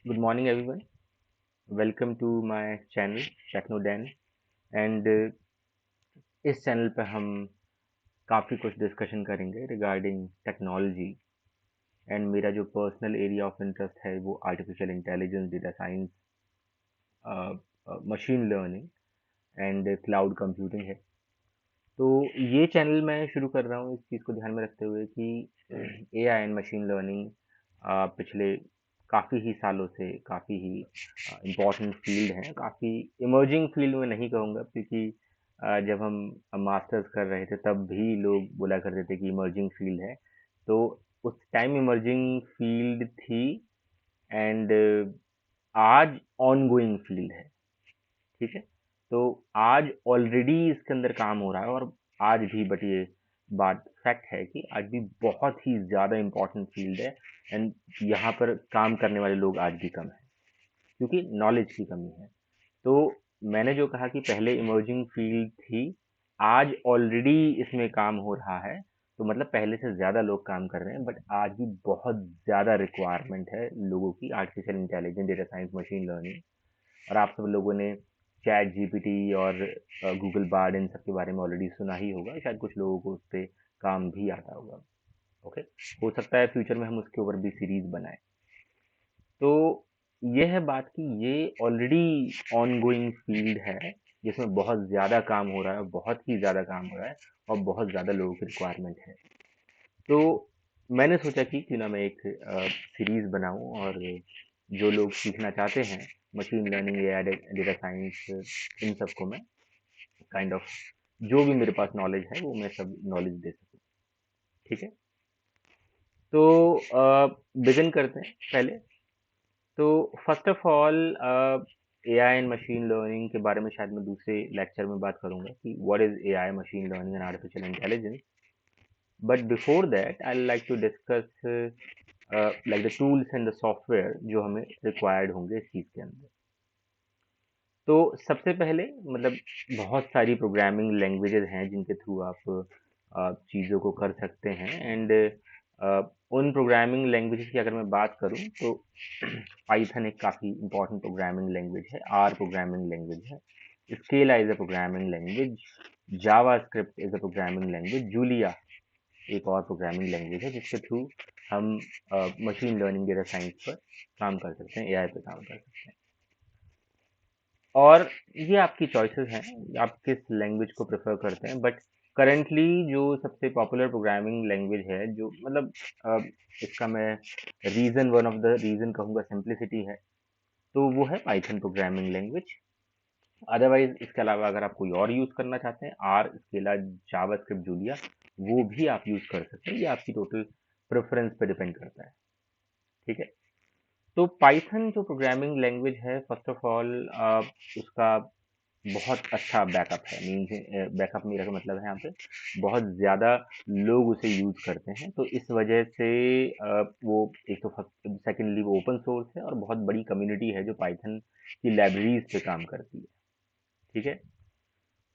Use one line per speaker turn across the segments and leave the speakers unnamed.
Good morning, everyone. Welcome to my channel TechnoDan. And इस channel पे हम काफ़ी कुछ डिस्कशन करेंगे रिगार्डिंग टेक्नोलॉजी। एंड मेरा जो पर्सनल एरिया ऑफ इंटरेस्ट है वो artificial intelligence, data science, machine learning and cloud computing है। तो ये चैनल मैं शुरू कर रहा हूँ इस चीज़ को ध्यान में रखते हुए कि एआई एंड मशीन लर्निंग पिछले काफ़ी ही सालों से काफ़ी ही इम्पोर्टेंट फील्ड है। काफ़ी इमर्जिंग फील्ड में नहीं कहूँगा, क्योंकि जब हम मास्टर्स कर रहे थे तब भी लोग बोला करते थे कि इमर्जिंग फील्ड है। तो उस टाइम इमर्जिंग फील्ड थी, एंड आज ऑन गोइंग फील्ड है। ठीक है। तो आज ऑलरेडी इसके अंदर काम हो रहा है, और आज भी, बट ये बात फैक्ट है कि आज भी बहुत ही ज़्यादा इम्पोर्टेंट फील्ड है। एंड यहाँ पर काम करने वाले लोग आज भी कम हैं, क्योंकि नॉलेज की कमी है। तो मैंने जो कहा कि पहले इमर्जिंग फील्ड थी, आज ऑलरेडी इसमें काम हो रहा है। तो मतलब पहले से ज़्यादा लोग काम कर रहे हैं, बट आज भी बहुत ज़्यादा रिक्वायरमेंट है लोगों की artificial intelligence, data science, machine learning. और आप सब लोगों ने चैट जीपीटी और गूगल बार्ड इन सब के बारे में ऑलरेडी सुना ही होगा। शायद कुछ लोगों को उस पर काम भी आता होगा। ओके। हो सकता है फ्यूचर में हम उसके ऊपर भी सीरीज बनाएं। तो ये है बात कि ये ऑलरेडी ऑन गोइंग फील्ड है, जिसमें बहुत ज़्यादा काम हो रहा है, बहुत ही ज़्यादा काम हो रहा है, और बहुत ज़्यादा लोगों की रिक्वायरमेंट है। तो मैंने सोचा कि क्यों ना मैं एक सीरीज बनाऊं, और जो लोग सीखना चाहते हैं मशीन लर्निंग या डेटा साइंस, इन सबको मैं काइंड ऑफ जो भी मेरे पास नॉलेज है वो मैं सब नॉलेज दे सकूं। ठीक है। तो बिगिन करते हैं पहले। तो first of all AI and machine learning के बारे में शायद मैं दूसरे लेक्चर में बात करूंगा कि what is AI, machine learning and artificial intelligence. But before that I like to discuss like the tools and the software जो हमें रिक्वायर्ड होंगे इस चीज़ के अंदर। तो सबसे पहले मतलब बहुत सारी प्रोग्रामिंग लैंग्वेजेस हैं जिनके थ्रू आप चीज़ों को कर सकते हैं। एंड उन प्रोग्रामिंग लैंग्वेजेस की अगर मैं बात करूं तो पाइथन एक काफ़ी इंपॉर्टेंट प्रोग्रामिंग लैंग्वेज है, आर प्रोग्रामिंग लैंग्वेज है, Scala is a programming language, Java script is a programming language, Julia एक और प्रोग्रामिंग लैंग्वेज है जिसके थ्रू हम मशीन लर्निंग, डेटा साइंस पर काम कर सकते हैं, एआई पे काम कर सकते हैं। और ये आपकी चॉइसेस हैं, आप किस लैंग्वेज को प्रेफर करते हैं। बट करेंटली जो सबसे पॉपुलर प्रोग्रामिंग लैंग्वेज है, जो मतलब अ, इसका मैं reason, one of the reason कहूँगा सिंप्लिसिटी है, तो वो है पाइथन प्रोग्रामिंग लैंग्वेज। अदरवाइज इसके अलावा अगर आप कोई और यूज़ करना चाहते हैं, आर, स्केला, जावास्क्रिप्ट, जूलिया, वो भी आप यूज़ कर सकते हैं। ये आपकी टोटल प्रेफरेंस पे डिपेंड करता है। ठीक है। तो पाइथन जो प्रोग्रामिंग लैंग्वेज है, फर्स्ट ऑफ ऑल उसका बहुत अच्छा बैकअप है। मीन्स बैकअप मेरा का मतलब है यहाँ पे बहुत ज़्यादा लोग उसे यूज़ करते हैं। तो इस वजह से वो एक तो सेकेंडली वो ओपन सोर्स है, और बहुत बड़ी कम्युनिटी है जो पाइथन की लाइब्रेरीज पे काम करती है। ठीक है।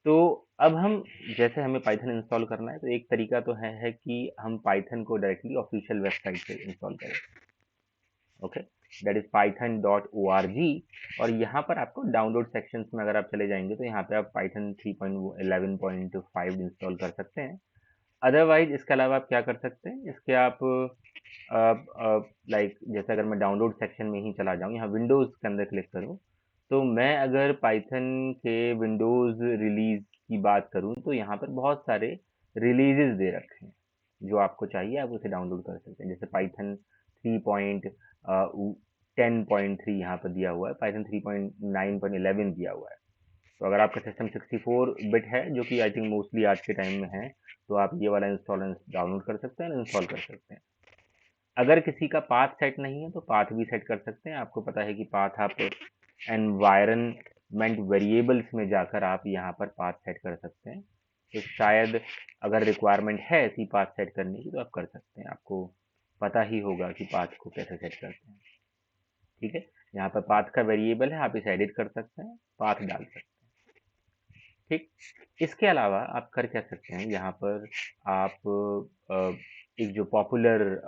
तो अब हम, जैसे हमें पाइथन इंस्टॉल करना है, तो एक तरीका तो है कि हम पाइथन को डायरेक्टली ऑफिशियल वेबसाइट से इंस्टॉल करें। ओके। That is python.org। और यहाँ पर आपको डाउनलोड सेक्शंस में अगर आप चले जाएंगे तो यहाँ पे आप पाइथन 3.11.5 इंस्टॉल कर सकते हैं। अदरवाइज इसके अलावा आप क्या कर सकते हैं, इसके आप लाइक जैसे अगर मैं डाउनलोड सेक्शन में ही चला जाऊँ, यहाँ विंडोज़ के अंदर क्लिक करूँ, तो मैं अगर पाइथन के विंडोज़ रिलीज की बात करूँ तो यहाँ पर बहुत सारे रिलीजेस दे रखे हैं। जो आपको चाहिए आप उसे डाउनलोड कर सकते हैं। जैसे पाइथन 3.10.3 यहाँ पर दिया हुआ है, पाइथन 3.9.11 दिया हुआ है। तो अगर आपका सिस्टम 64 बिट है, जो कि आई थिंक मोस्टली आज के टाइम में है, तो आप ये वाला इंस्टॉल डाउनलोड कर सकते हैं, इंस्टॉल कर सकते हैं। अगर किसी का पाथ सेट नहीं है तो पाथ भी सेट कर सकते हैं। आपको पता है कि पाथ आप एनवायरनमेंट वेरिएबल्स में जाकर आप यहाँ पर पाथ सेट कर सकते हैं। तो शायद अगर रिक्वायरमेंट है ऐसी पाथ सेट करने की तो आप कर सकते हैं। आपको पता ही होगा कि पाथ को कैसे सेट करते हैं। ठीक है। यहाँ पर पाथ का वेरिएबल है, आप इसे एडिट कर सकते हैं, पाथ डाल सकते हैं। ठीक। इसके अलावा आप कर क्या सकते हैं, यहाँ पर आप एक जो पॉपुलर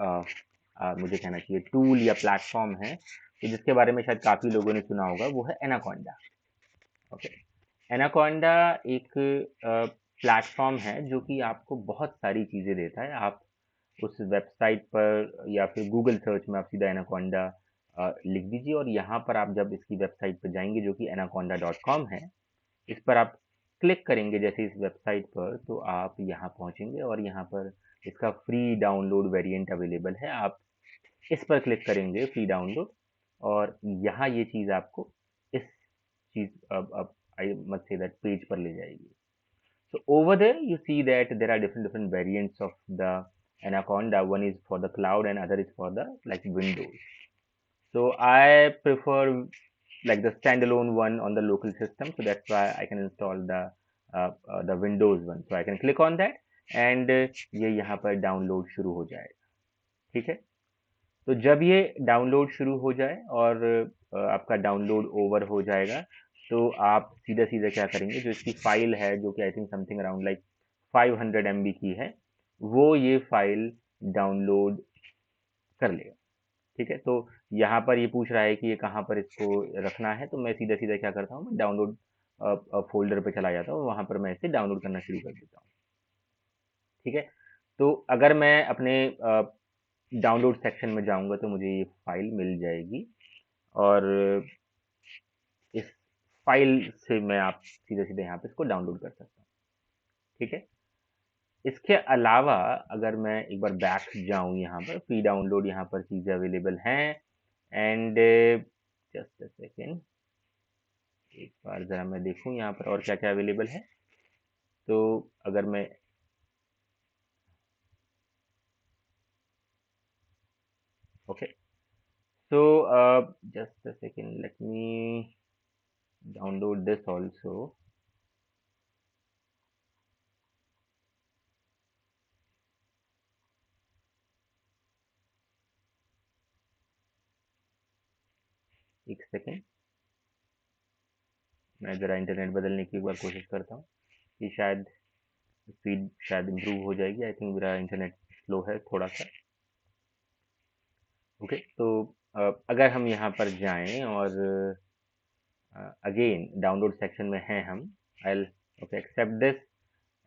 मुझे कहना चाहिए टूल या प्लेटफॉर्म है, तो जिसके बारे में शायद काफ़ी लोगों ने सुना होगा, वो है एनाकोंडा। ओके, एनाकोंडा एक प्लेटफॉर्म है जो कि आपको बहुत सारी चीज़ें देता है। आप उस वेबसाइट पर या फिर गूगल सर्च में आप सीधा एनाकोंडा लिख दीजिए, और यहाँ पर आप जब इसकी वेबसाइट पर जाएंगे जो कि anaconda.com है, इस पर आप क्लिक करेंगे जैसे इस वेबसाइट पर, तो आप यहाँ पहुँचेंगे और यहाँ पर इसका फ्री डाउनलोड वेरिएंट अवेलेबल है। आप इस पर क्लिक करेंगे फ्री डाउनलोड, और यहाँ ये चीज़ आपको इस चीज़ अब I must say that page पर ले जाएगी। So over there you see that there are different variants of the Anaconda. One is for the cloud and other is for the like Windows. So I prefer like the standalone one on the local system. So that's why I can install the Windows one. So I can click on that and ये यहाँ पर download शुरू हो जाएगा। ठीक है, तो जब ये डाउनलोड शुरू हो जाए और आपका डाउनलोड ओवर हो जाएगा, तो आप सीधा सीधा क्या करेंगे, जो इसकी फाइल है जो कि I think something around like 500 MB की है, वो ये फाइल डाउनलोड कर लेगा। ठीक है, तो यहाँ पर ये पूछ रहा है कि ये कहाँ पर इसको रखना है, तो मैं सीधा सीधा क्या करता हूँ, मैं डाउनलोड फोल्डर पे चला जाता हूँ, वहाँ पर मैं इसे डाउनलोड करना शुरू कर देता हूँ। ठीक है, तो अगर मैं अपने डाउनलोड सेक्शन में जाऊँगा तो मुझे ये फाइल मिल जाएगी, और इस फाइल से मैं आप सीधे सीधे यहाँ पे इसको डाउनलोड कर सकता हूँ। ठीक है, इसके अलावा अगर मैं एक बार बैक जाऊँ, यहाँ पर फ्री डाउनलोड यहाँ पर चीज़ें अवेलेबल हैं, एंड जस्ट अ सेकेंड, एक बार ज़रा मैं देखूँ यहाँ पर और क्या क्या अवेलेबल है। तो अगर मैं okay, so just a second, let me download this also. एक सेकेंड, मैं ज़रा इंटरनेट बदलने की एक बार कोशिश करता हूँ कि शायद स्पीड शायद इम्प्रूव हो जाएगी। आई थिंक मेरा इंटरनेट स्लो है थोड़ा सा। ओके, तो अगर हम यहाँ पर जाएं और अगेन डाउनलोड सेक्शन में हैं हम, आई ओके एक्सेप्ट दिस,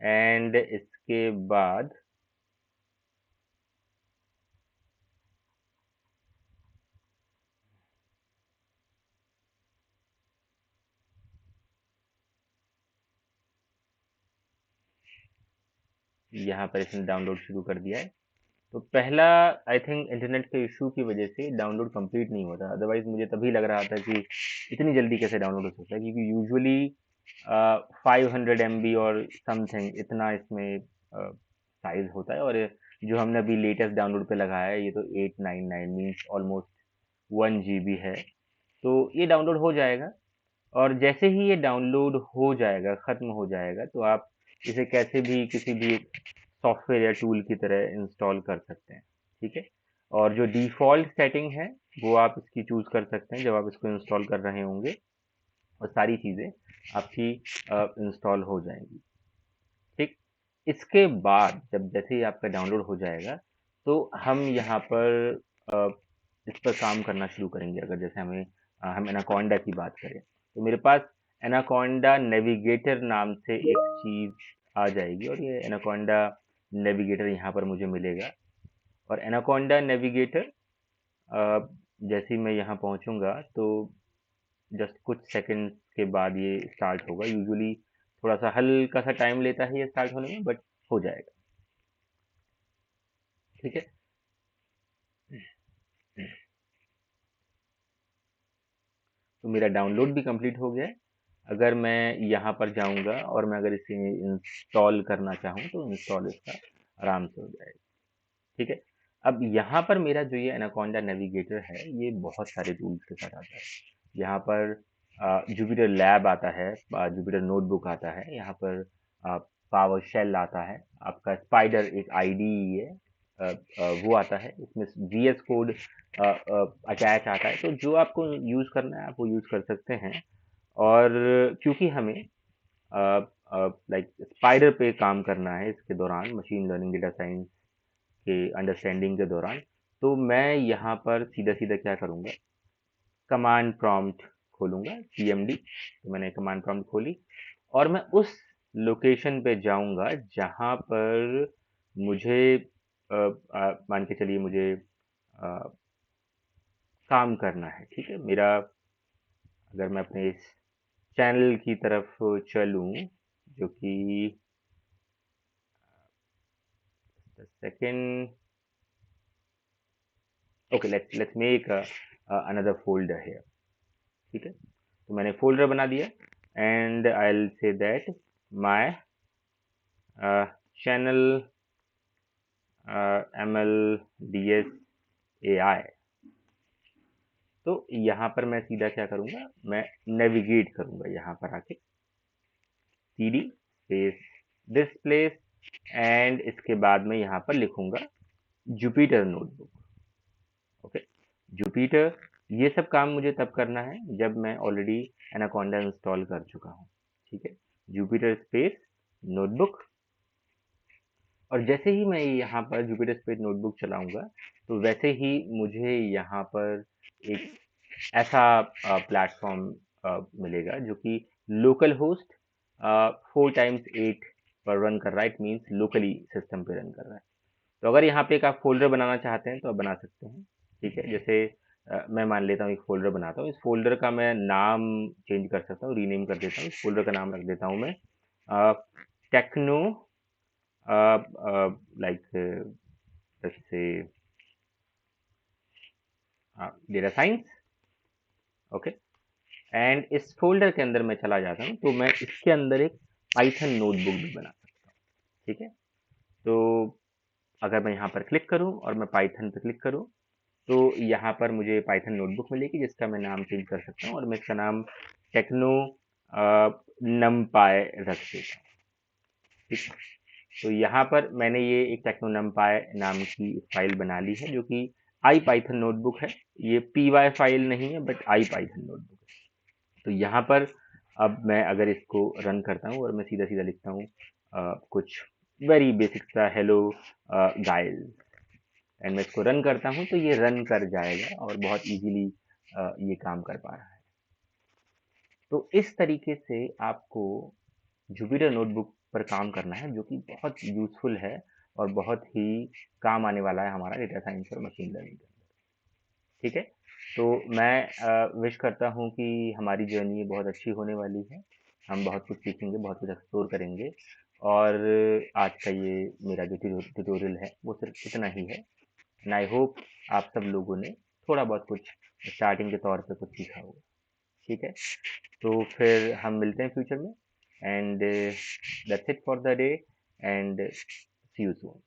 एंड इसके बाद यहाँ पर इसने डाउनलोड शुरू कर दिया है। तो पहला आई थिंक इंटरनेट के इशू की वजह से डाउनलोड कंप्लीट नहीं होता, अदरवाइज मुझे तभी लग रहा था कि इतनी जल्दी कैसे डाउनलोड हो सकता है, क्योंकि यूजुअली 500 MB और समथिंग इतना इसमें साइज होता है, और जो हमने अभी लेटेस्ट डाउनलोड पे लगाया है ये तो 899 मीन्स ऑलमोस्ट 1 GB है। तो ये डाउनलोड हो जाएगा, और जैसे ही ये डाउनलोड हो जाएगा, ख़त्म हो जाएगा, तो आप इसे कैसे भी किसी भी एक सॉफ्टवेयर या टूल की तरह इंस्टॉल कर सकते हैं। ठीक है, और जो डिफ़ॉल्ट सेटिंग है वो आप इसकी चूज़ कर सकते हैं जब आप इसको इंस्टॉल कर रहे होंगे, और सारी चीज़ें आपकी इंस्टॉल हो जाएंगी। ठीक, इसके बाद जब जैसे ही आपका डाउनलोड हो जाएगा, तो हम यहाँ पर अ, इस पर काम करना शुरू करेंगे। अगर जैसे हम एनाकोंडा की बात करें, तो मेरे पास एनाकोंडा नेविगेटर नाम से एक चीज़ आ जाएगी, और ये एनाकोंडा नेविगेटर यहाँ पर मुझे मिलेगा। और एनाकोंडा नेविगेटर जैसे ही मैं यहाँ पहुँचूँगा, तो जस्ट कुछ सेकंड्स के बाद ये स्टार्ट होगा। यूजुअली थोड़ा सा हल्का सा टाइम लेता है ये स्टार्ट होने में, बट हो जाएगा। ठीक है, तो मेरा डाउनलोड भी कंप्लीट हो गया है। अगर मैं यहाँ पर जाऊँगा और मैं अगर इसे इंस्टॉल करना चाहूँ, तो इंस्टॉल इसका आराम से हो जाएगा। ठीक है, अब यहाँ पर मेरा जो ये एनाकोंडा नेविगेटर है, ये बहुत सारे टूल्स के साथ आता है। यहाँ पर जुपिटर लैब आता है, जुपिटर नोटबुक आता है, यहाँ पर पावर शेल आता है, आपका स्पाइडर एक आईडी है, वो आता है, इसमें VS कोड अटैच आता है। तो जो आपको यूज़ करना है आप वो यूज़ कर सकते हैं। और क्योंकि हमें लाइक स्पाइडर पे काम करना है इसके दौरान, मशीन लर्निंग डेटा साइंस के अंडरस्टैंडिंग के दौरान, तो मैं यहाँ पर सीधा सीधा क्या करूँगा, कमांड प्रॉम्प्ट खोलूँगा, cmd। तो मैंने कमांड प्रॉम्प्ट खोली और मैं उस लोकेशन पे जाऊँगा जहाँ पर मुझे मान के चलिए मुझे काम करना है, ठीक है। मेरा अगर मैं अपने इस चैनल की तरफ चलूँ, जो कि second, okay, let's make another folder है, ठीक है। तो मैंने फोल्डर बना दिया and I will say that my channel mlds ai। तो यहाँ पर मैं सीधा क्या करूँगा, मैं नेविगेट करूँगा यहाँ पर आके cd space this place and इसके बाद में यहाँ पर लिखूंगा जुपिटर नोटबुक। Okay, Jupiter. ये सब काम मुझे तब करना है जब मैं ऑलरेडी एनाकोंडा इंस्टॉल कर चुका हूँ, ठीक है। जुपिटर स्पेस नोटबुक, और जैसे ही मैं यहाँ पर जुपिटर स्पेस नोटबुक चलाऊंगा तो वैसे ही मुझे यहाँ पर एक ऐसा प्लेटफॉर्म मिलेगा जो कि लोकल होस्ट 4x8 पर रन कर रहा है। इट मीन्स लोकली सिस्टम पे रन कर रहा है। तो अगर यहाँ पे एक आप फोल्डर बनाना चाहते हैं तो आप बना सकते हैं, ठीक है। जैसे मैं मान लेता हूँ एक फोल्डर बनाता हूँ, इस फोल्डर का मैं नाम चेंज कर सकता हूँ, रीनेम कर देता हूँ। इस फोल्डर का नाम रख देता हूँ मैं टेक्नो, लाइक से डेटा साइंस। ओके, एंड इस फोल्डर के अंदर मैं चला जाता हूँ तो मैं इसके अंदर एक पाइथन नोटबुक भी बना सकता हूँ, ठीक है। तो अगर मैं यहाँ पर क्लिक करूँ और मैं पाइथन पर क्लिक करूँ तो यहाँ पर मुझे पाइथन नोटबुक मिलेगी जिसका मैं नाम चेंज कर सकता हूँ, और मैं इसका नाम टेक्नो नमपाई रख देता हूँ, ठीक है। तो यहाँ पर मैंने ये एक टेक्नो नमपाई नाम की फाइल बना ली है जो कि आई पाइथन नोटबुक है। ये py फाइल नहीं है बट आई पाइथन नोटबुक है। तो यहाँ पर अब मैं अगर इसको रन करता हूँ और मैं सीधा सीधा लिखता हूँ कुछ वेरी बेसिक सा हेलो गाइस, एंड मैं इसको रन करता हूँ तो ये रन कर जाएगा और बहुत इजीली ये काम कर पा रहा है। तो इस तरीके से आपको जुपिटर नोटबुक पर काम करना है, जो कि बहुत यूज़फुल है और बहुत ही काम आने वाला है हमारा डेटा साइंस और मशीन लर्निंग के अंदर, ठीक है। तो मैं विश करता हूँ कि हमारी जर्नी बहुत अच्छी होने वाली है। हम बहुत कुछ सीखेंगे, बहुत कुछ एक्सप्लोर करेंगे, और आज का ये मेरा जो ट्यूटोरियल है वो सिर्फ इतना ही है। एंड आई होप आप सब लोगों ने थोड़ा बहुत कुछ स्टार्टिंग के तौर पे कुछ सीखा होगा, ठीक है। तो फिर हम मिलते हैं फ्यूचर में, and that's it for the day, and see you soon.